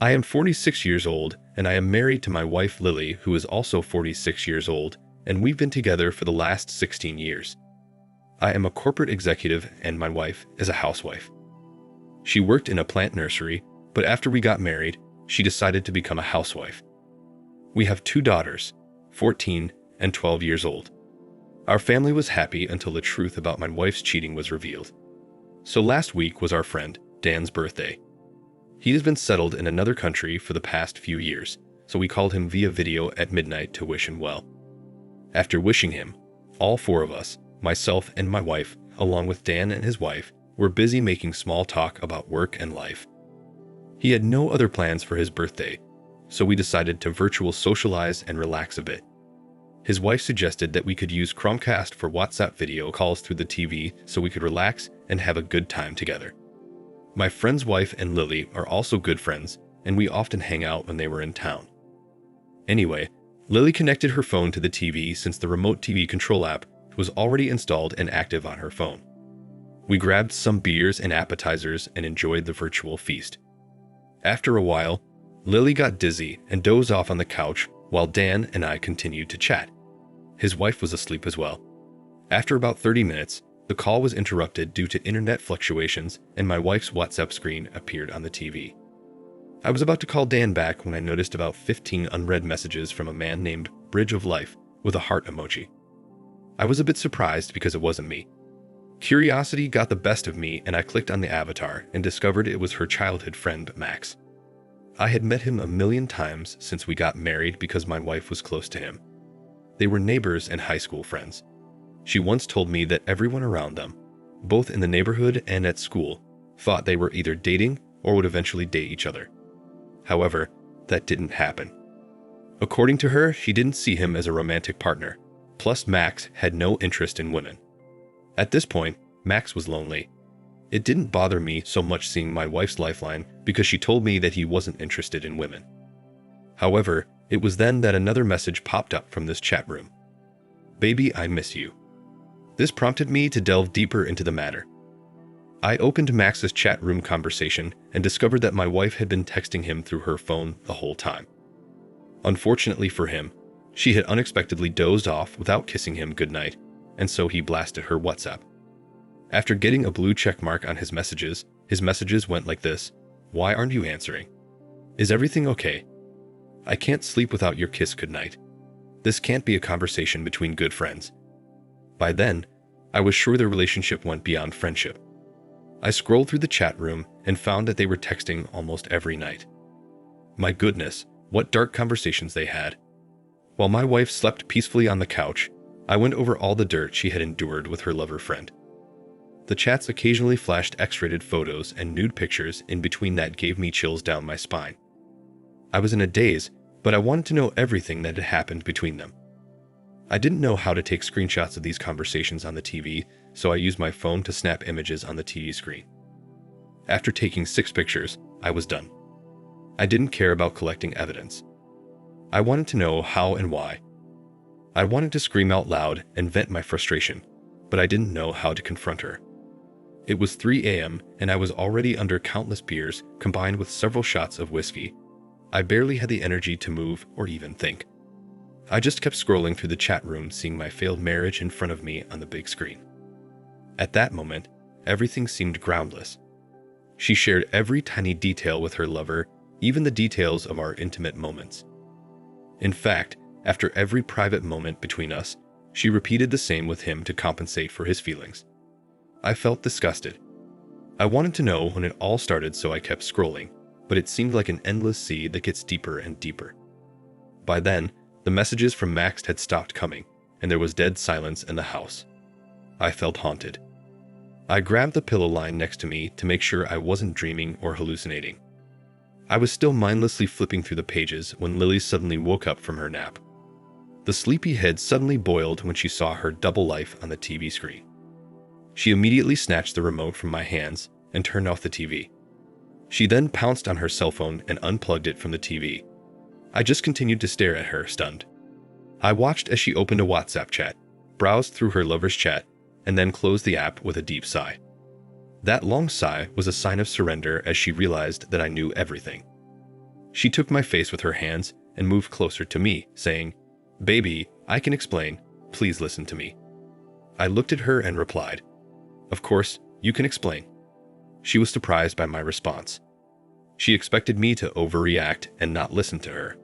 I am 46 years old, and I am married to my wife Lily, who is also 46 years old, and we've been together for the last 16 years. I am a corporate executive, and my wife is a housewife. She worked in a plant nursery, but after we got married, she decided to become a housewife. We have 2 daughters, 14 and 12 years old. Our family was happy until the truth about my wife's cheating was revealed. So last week was our friend Dan's birthday. He has been settled in another country for the past few years, so we called him via video at midnight to wish him well. After wishing him, all 4 of us, myself and my wife, along with Dan and his wife, were busy making small talk about work and life. He had no other plans for his birthday, so we decided to virtual socialize and relax a bit. His wife suggested that we could use Chromecast for WhatsApp video calls through the TV so we could relax and have a good time together. My friend's wife and Lily are also good friends, and we often hang out when they were in town. Anyway, Lily connected her phone to the TV since the remote TV control app was already installed and active on her phone. We grabbed some beers and appetizers and enjoyed the virtual feast. After a while, Lily got dizzy and dozed off on the couch while Dan and I continued to chat. His wife was asleep as well. After about 30 minutes, the call was interrupted due to internet fluctuations and my wife's WhatsApp screen appeared on the TV. I was about to call Dan back when I noticed about 15 unread messages from a man named Bridge of Life with a heart emoji. I was a bit surprised because it wasn't me. Curiosity got the best of me and I clicked on the avatar and discovered it was her childhood friend Max. I had met him a million times since we got married because my wife was close to him. They were neighbors and high school friends. She once told me that everyone around them, both in the neighborhood and at school, thought they were either dating or would eventually date each other. However, that didn't happen. According to her, she didn't see him as a romantic partner. Plus, Max had no interest in women. At this point, Max was lonely. It didn't bother me so much seeing my wife's lifeline because she told me that he wasn't interested in women. However, it was then that another message popped up from this chat room. "Baby, I miss you." This prompted me to delve deeper into the matter. I opened Max's chat room conversation and discovered that my wife had been texting him through her phone the whole time. Unfortunately for him, she had unexpectedly dozed off without kissing him goodnight, and so he blasted her WhatsApp. After getting a blue check mark on his messages went like this: "Why aren't you answering? Is everything okay? I can't sleep without your kiss goodnight. This can't be a conversation between good friends." By then, I was sure their relationship went beyond friendship. I scrolled through the chat room and found that they were texting almost every night. My goodness, what dark conversations they had. While my wife slept peacefully on the couch, I went over all the dirt she had endured with her lover friend. The chats occasionally flashed X-rated photos and nude pictures in between that gave me chills down my spine. I was in a daze, but I wanted to know everything that had happened between them. I didn't know how to take screenshots of these conversations on the TV, so I used my phone to snap images on the TV screen. After taking 6 pictures, I was done. I didn't care about collecting evidence. I wanted to know how and why. I wanted to scream out loud and vent my frustration, but I didn't know how to confront her. It was 3 a.m. and I was already under countless beers combined with several shots of whiskey. I barely had the energy to move or even think. I just kept scrolling through the chat room, seeing my failed marriage in front of me on the big screen. At that moment, everything seemed groundless. She shared every tiny detail with her lover, even the details of our intimate moments. In fact, after every private moment between us, she repeated the same with him to compensate for his feelings. I felt disgusted. I wanted to know when it all started, so I kept scrolling, but it seemed like an endless sea that gets deeper and deeper. By then, the messages from Max had stopped coming, and there was dead silence in the house. I felt haunted. I grabbed the pillow lying next to me to make sure I wasn't dreaming or hallucinating. I was still mindlessly flipping through the pages when Lily suddenly woke up from her nap. The sleepy head suddenly boiled when she saw her double life on the TV screen. She immediately snatched the remote from my hands and turned off the TV. She then pounced on her cell phone and unplugged it from the TV. I just continued to stare at her, stunned. I watched as she opened a WhatsApp chat, browsed through her lover's chat, and then closed the app with a deep sigh. That long sigh was a sign of surrender as she realized that I knew everything. She took my face with her hands and moved closer to me, saying, "Baby, I can explain. Please listen to me." I looked at her and replied, "Of course, you can explain." She was surprised by my response. She expected me to overreact and not listen to her.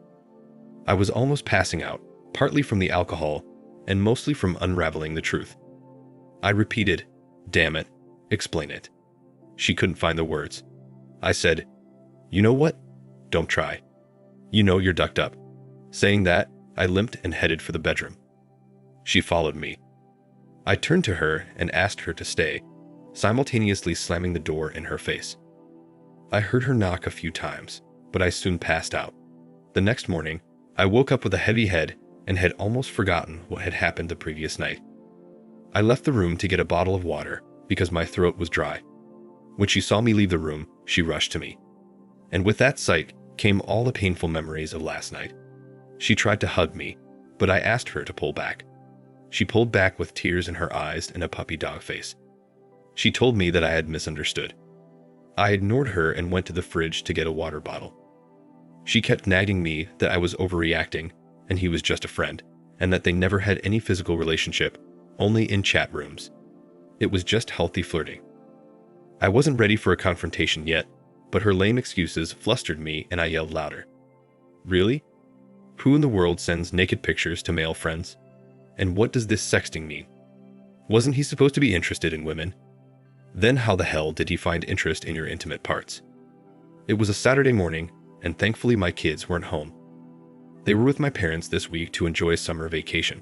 I was almost passing out, partly from the alcohol and mostly from unraveling the truth. I repeated, "Damn it, explain it." She couldn't find the words. I said, "You know what? Don't try. You know you're ducked up." Saying that, I limped and headed for the bedroom. She followed me. I turned to her and asked her to stay, simultaneously slamming the door in her face. I heard her knock a few times, but I soon passed out. The next morning, I woke up with a heavy head and had almost forgotten what had happened the previous night. I left the room to get a bottle of water because my throat was dry. When she saw me leave the room, she rushed to me. And with that sight came all the painful memories of last night. She tried to hug me, but I asked her to pull back. She pulled back with tears in her eyes and a puppy dog face. She told me that I had misunderstood. I ignored her and went to the fridge to get a water bottle. She kept nagging me that I was overreacting and he was just a friend, and that they never had any physical relationship, only in chat rooms. It was just healthy flirting. I wasn't ready for a confrontation yet, but her lame excuses flustered me and I yelled louder. "Really? Who in the world sends naked pictures to male friends? And what does this sexting mean? Wasn't he supposed to be interested in women? Then how the hell did he find interest in your intimate parts?" It was a Saturday morning, and thankfully my kids weren't home. They were with my parents this week to enjoy summer vacation.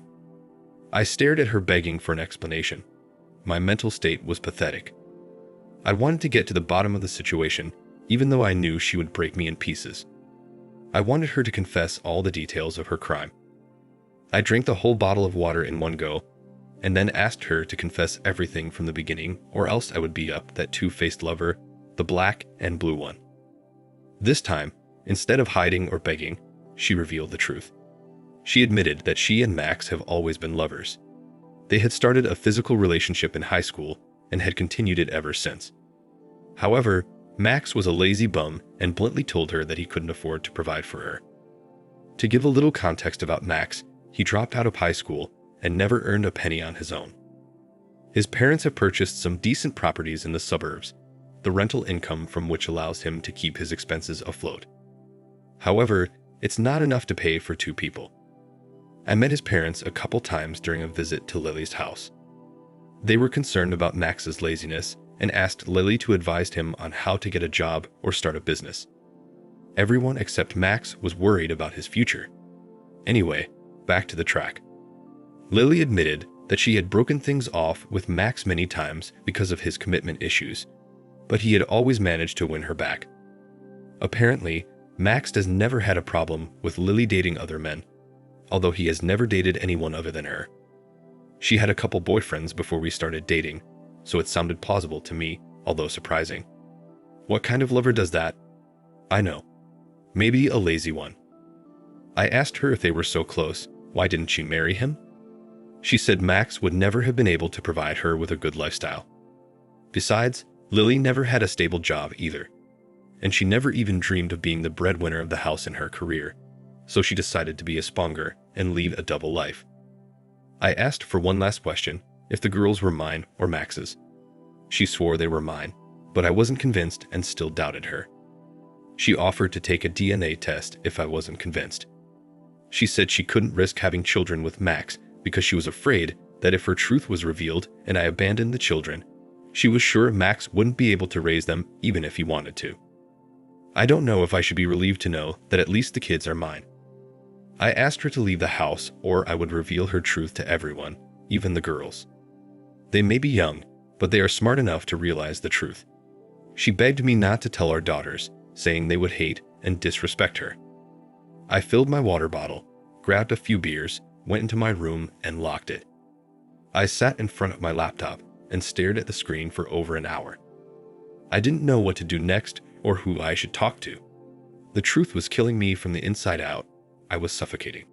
I stared at her begging for an explanation. My mental state was pathetic. I wanted to get to the bottom of the situation, even though I knew she would break me in pieces. I wanted her to confess all the details of her crime. I drank the whole bottle of water in one go, and then asked her to confess everything from the beginning, or else I would beat up that two-faced lover, the black and blue one. This time, instead of hiding or begging, she revealed the truth. She admitted that she and Max have always been lovers. They had started a physical relationship in high school and had continued it ever since. However, Max was a lazy bum and bluntly told her that he couldn't afford to provide for her. To give a little context about Max, he dropped out of high school and never earned a penny on his own. His parents have purchased some decent properties in the suburbs, the rental income from which allows him to keep his expenses afloat. However, it's not enough to pay for two people. I met his parents a couple times during a visit to Lily's house. They were concerned about Max's laziness and asked Lily to advise him on how to get a job or start a business. Everyone except Max was worried about his future. Anyway, back to the track. Lily admitted that she had broken things off with Max many times because of his commitment issues, but he had always managed to win her back. Apparently, Max has never had a problem with Lily dating other men, although he has never dated anyone other than her. She had a couple boyfriends before we started dating, so it sounded plausible to me, although surprising. What kind of lover does that? I know. Maybe a lazy one. I asked her if they were so close, why didn't she marry him? She said Max would never have been able to provide her with a good lifestyle. Besides, Lily never had a stable job either, and she never even dreamed of being the breadwinner of the house in her career, so she decided to be a sponger and lead a double life. I asked for one last question, if the girls were mine or Max's. She swore they were mine, but I wasn't convinced and still doubted her. She offered to take a DNA test if I wasn't convinced. She said she couldn't risk having children with Max because she was afraid that if her truth was revealed and I abandoned the children, she was sure Max wouldn't be able to raise them even if he wanted to. I don't know if I should be relieved to know that at least the kids are mine. I asked her to leave the house or I would reveal her truth to everyone, even the girls. They may be young, but they are smart enough to realize the truth. She begged me not to tell our daughters, saying they would hate and disrespect her. I filled my water bottle, grabbed a few beers, went into my room and locked it. I sat in front of my laptop and stared at the screen for over an hour. I didn't know what to do next or who I should talk to. The truth was killing me from the inside out. I was suffocating.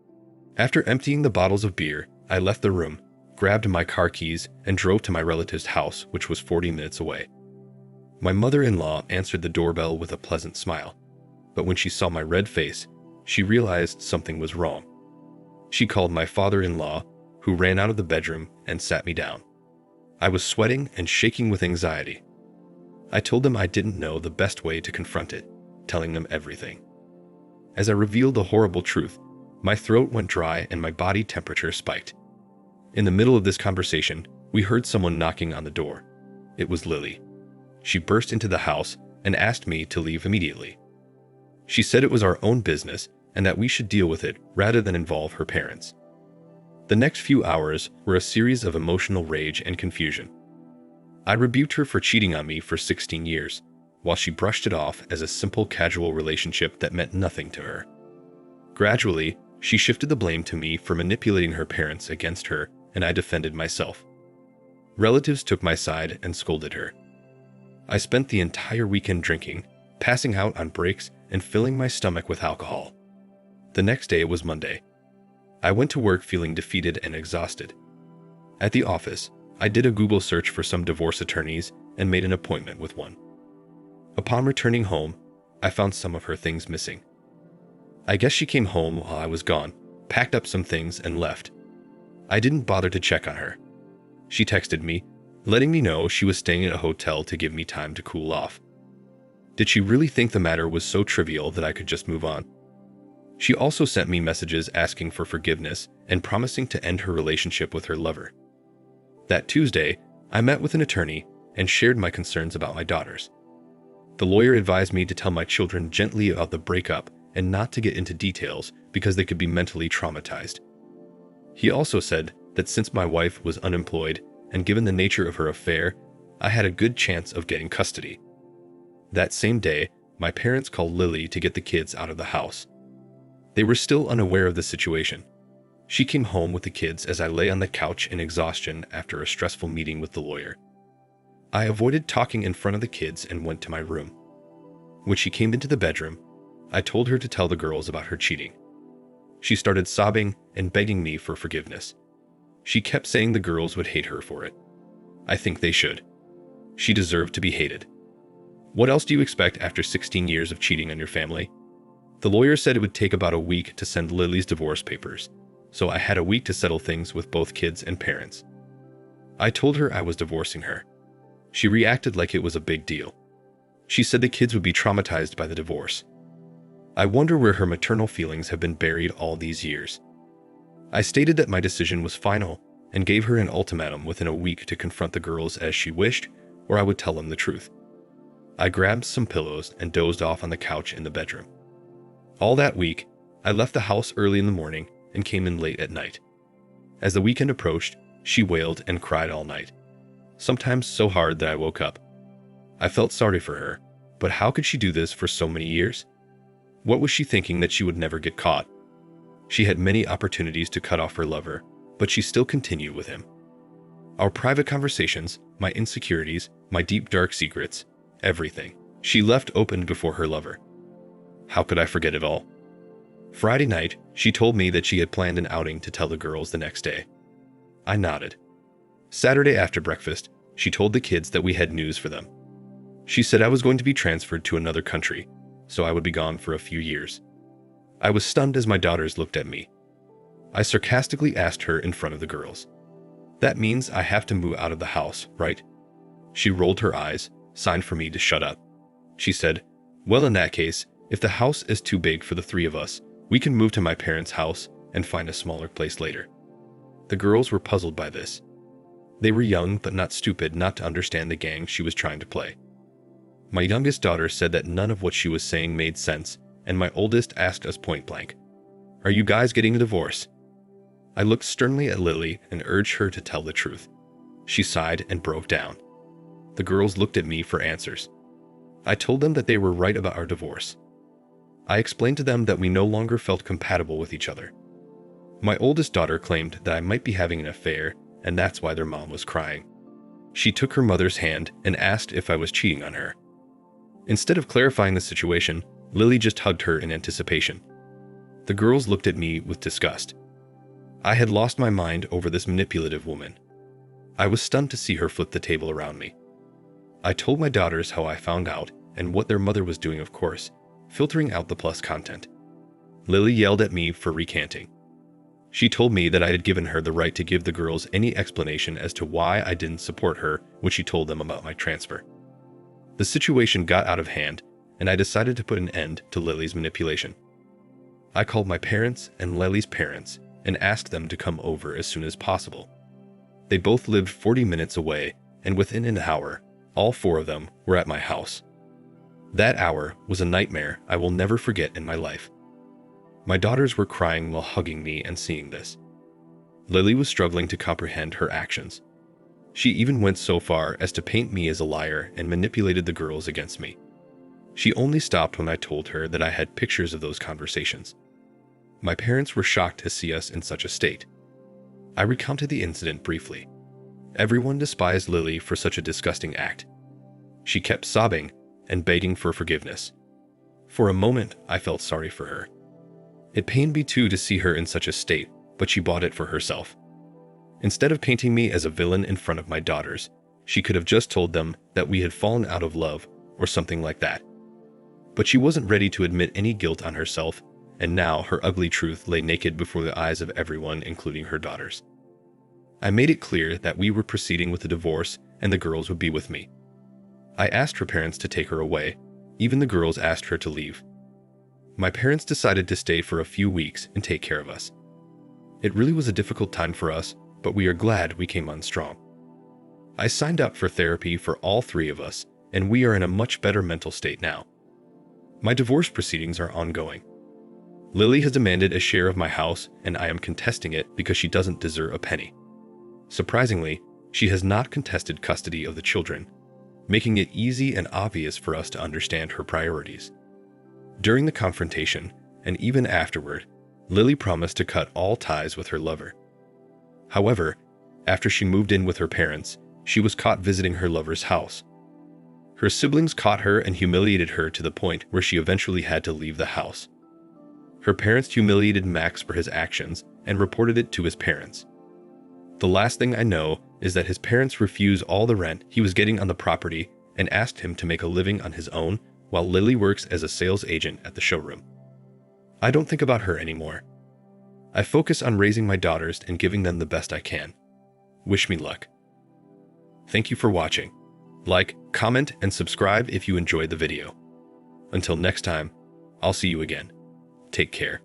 After emptying the bottles of beer, I left the room, grabbed my car keys, and drove to my relative's house, which was 40 minutes away. My mother-in-law answered the doorbell with a pleasant smile. but when she saw my red face, she realized something was wrong. She called my father-in-law, who ran out of the bedroom and sat me down. I was sweating and shaking with anxiety. I told them I didn't know the best way to confront it, telling them everything. As I revealed the horrible truth, my throat went dry and my body temperature spiked. In the middle of this conversation, we heard someone knocking on the door. It was Lily. She burst into the house and asked me to leave immediately. She said it was our own business and that we should deal with it rather than involve her parents. The next few hours were a series of emotional rage and confusion. I rebuked her for cheating on me for 16 years, while she brushed it off as a simple casual relationship that meant nothing to her. Gradually, she shifted the blame to me for manipulating her parents against her, and I defended myself. Relatives took my side and scolded her. I spent the entire weekend drinking, passing out on breaks, and filling my stomach with alcohol. The next day was Monday. I went to work feeling defeated and exhausted. At the office, I did a Google search for some divorce attorneys and made an appointment with one. Upon returning home, I found some of her things missing. I guess she came home while I was gone, packed up some things, and left. I didn't bother to check on her. She texted me, letting me know she was staying at a hotel to give me time to cool off. Did she really think the matter was so trivial that I could just move on? She also sent me messages asking for forgiveness and promising to end her relationship with her lover. That Tuesday, I met with an attorney and shared my concerns about my daughters. The lawyer advised me to tell my children gently about the breakup and not to get into details because they could be mentally traumatized. He also said that since my wife was unemployed and given the nature of her affair, I had a good chance of getting custody. That same day, my parents called Lily to get the kids out of the house. They were still unaware of the situation. She came home with the kids as I lay on the couch in exhaustion after a stressful meeting with the lawyer. I avoided talking in front of the kids and went to my room. When she came into the bedroom, I told her to tell the girls about her cheating. She started sobbing and begging me for forgiveness. She kept saying the girls would hate her for it. I think they should. She deserved to be hated. What else do you expect after 16 years of cheating on your family? The lawyer said it would take about a week to send Lily's divorce papers, so I had a week to settle things with both kids and parents. I told her I was divorcing her. She reacted like it was a big deal. She said the kids would be traumatized by the divorce. I wonder where her maternal feelings have been buried all these years. I stated that my decision was final and gave her an ultimatum within a week to confront the girls as she wished, or I would tell them the truth. I grabbed some pillows and dozed off on the couch in the bedroom. All that week, I left the house early in the morning and came in late at night. As the weekend approached, she wailed and cried all night, sometimes so hard that I woke up. I felt sorry for her, but how could she do this for so many years? What was she thinking that she would never get caught? She had many opportunities to cut off her lover, but she still continued with him. Our private conversations, my insecurities, my deep dark secrets, everything, she left open before her lover. How could I forget it all? Friday night, she told me that she had planned an outing to tell the girls the next day. I nodded. Saturday after breakfast, she told the kids that we had news for them. She said I was going to be transferred to another country, so I would be gone for a few years. I was stunned as my daughters looked at me. I sarcastically asked her in front of the girls, "That means I have to move out of the house, right?" She rolled her eyes, signed for me to shut up. She said, "Well, in that case, if the house is too big for the three of us, we can move to my parents' house and find a smaller place later." The girls were puzzled by this. They were young but not stupid not to understand the game she was trying to play. My youngest daughter said that none of what she was saying made sense, and my oldest asked us point blank, "Are you guys getting a divorce?" I looked sternly at Lily and urged her to tell the truth. She sighed and broke down. The girls looked at me for answers. I told them that they were right about our divorce. I explained to them that we no longer felt compatible with each other. My oldest daughter claimed that I might be having an affair, and that's why their mom was crying. She took her mother's hand and asked if I was cheating on her. Instead of clarifying the situation, Lily just hugged her in anticipation. The girls looked at me with disgust. I had lost my mind over this manipulative woman. I was stunned to see her flip the table around me. I told my daughters how I found out and what their mother was doing, of course, filtering out the plus content. Lily yelled at me for recanting. She told me that I had given her the right to give the girls any explanation as to why I didn't support her when she told them about my transfer. The situation got out of hand, and I decided to put an end to Lily's manipulation. I called my parents and Lily's parents and asked them to come over as soon as possible. They both lived 40 minutes away, and within an hour, all four of them were at my house. That hour was a nightmare I will never forget in my life. My daughters were crying while hugging me and seeing this. Lily was struggling to comprehend her actions. She even went so far as to paint me as a liar and manipulated the girls against me. She only stopped when I told her that I had pictures of those conversations. My parents were shocked to see us in such a state. I recounted the incident briefly. Everyone despised Lily for such a disgusting act. She kept sobbing and begging for forgiveness. For a moment, I felt sorry for her. It pained me too to see her in such a state, but she bought it for herself. Instead of painting me as a villain in front of my daughters, she could have just told them that we had fallen out of love or something like that. But she wasn't ready to admit any guilt on herself, and now her ugly truth lay naked before the eyes of everyone, including her daughters. I made it clear that we were proceeding with the divorce and the girls would be with me. I asked her parents to take her away. Even the girls asked her to leave. My parents decided to stay for a few weeks and take care of us. It really was a difficult time for us, but we are glad we came on strong. I signed up for therapy for all three of us, and we are in a much better mental state now. My divorce proceedings are ongoing. Lily has demanded a share of my house, and I am contesting it because she doesn't deserve a penny. Surprisingly, she has not contested custody of the children, making it easy and obvious for us to understand her priorities. During the confrontation, and even afterward, Lily promised to cut all ties with her lover. However, after she moved in with her parents, she was caught visiting her lover's house. Her siblings caught her and humiliated her to the point where she eventually had to leave the house. Her parents humiliated Max for his actions and reported it to his parents. The last thing I know is that his parents refused all the rent he was getting on the property and asked him to make a living on his own while Lily works as a sales agent at the showroom. I don't think about her anymore. I focus on raising my daughters and giving them the best I can. Wish me luck. Thank you for watching. Like, comment, and subscribe if you enjoyed the video. Until next time, I'll see you again. Take care.